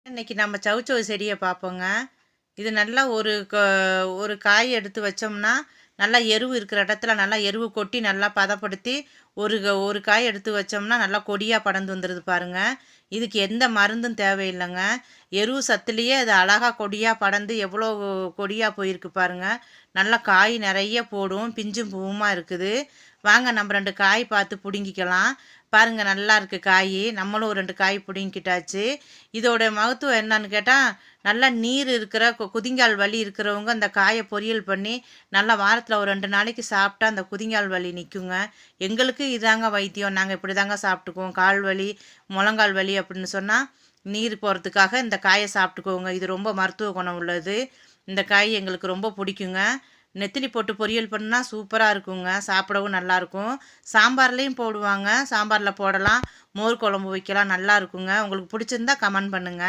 இன்னைக்கு நம்ம சவுச்சவு செடியை பார்ப்போங்க. இது நல்லா ஒரு காய் எடுத்து வச்சோம்னா நல்லா எருவு இருக்கிற இடத்துல நல்லா எருவு கொட்டி நல்லா பதப்படுத்தி ஒரு காய் எடுத்து வச்சோம்னா நல்லா கொடியாக படர்ந்து வந்துடுது பாருங்க. இதுக்கு எந்த மருந்தும் தேவையில்லைங்க. எருவு சத்துலேயே அது அழகாக கொடியாக படர்ந்து எவ்வளோ கொடியாக போயிருக்கு பாருங்க. நல்லா காய் நிறைய போடும், பிஞ்சும் பூவுமாக இருக்குது. வாங்க நம்ம 2 காய் பார்த்து பிடுங்கிக்கலாம். பாருங்க, நல்லா இருக்குது காய். நம்மளும் ஒரு 2 காய் பிடுங்கிக்கிட்டாச்சு. இதோட மகத்துவம் என்னன்னு கேட்டால், நல்லா நீர் இருக்கிற குதிங்கால் வலி இருக்கிறவங்க அந்த காயை பொரியல் பண்ணி நல்லா வாரத்தில் ஒரு 2 நாளைக்கு சாப்பிட்டா அந்த குதிங்கால் வலி நிற்குங்க. எங்களுக்கு இதாங்க வைத்தியம். நாங்கள் இப்படி தாங்க சாப்பிட்டுக்குவோம். கால் வலி, முழங்கால் வலி அப்படின்னு சொன்னால் நீர் போகிறதுக்காக இந்த காயை சாப்பிட்டுக்கோங்க. இது ரொம்ப மருத்துவ குணம் உள்ளது. இந்த காய் எங்களுக்கு ரொம்ப பிடிக்குங்க. நெத்திலி போட்டு பொரியல் பண்ணால் சூப்பராக இருக்குங்க. சாப்பிடவும் நல்லாயிருக்கும். சாம்பார்லேயும் போடுவாங்க. சாம்பாரில் போடலாம், மோர் குழம்பு வைக்கலாம், நல்லா இருக்குங்க. உங்களுக்கு பிடிச்சிருந்தா கமெண்ட் பண்ணுங்கள்.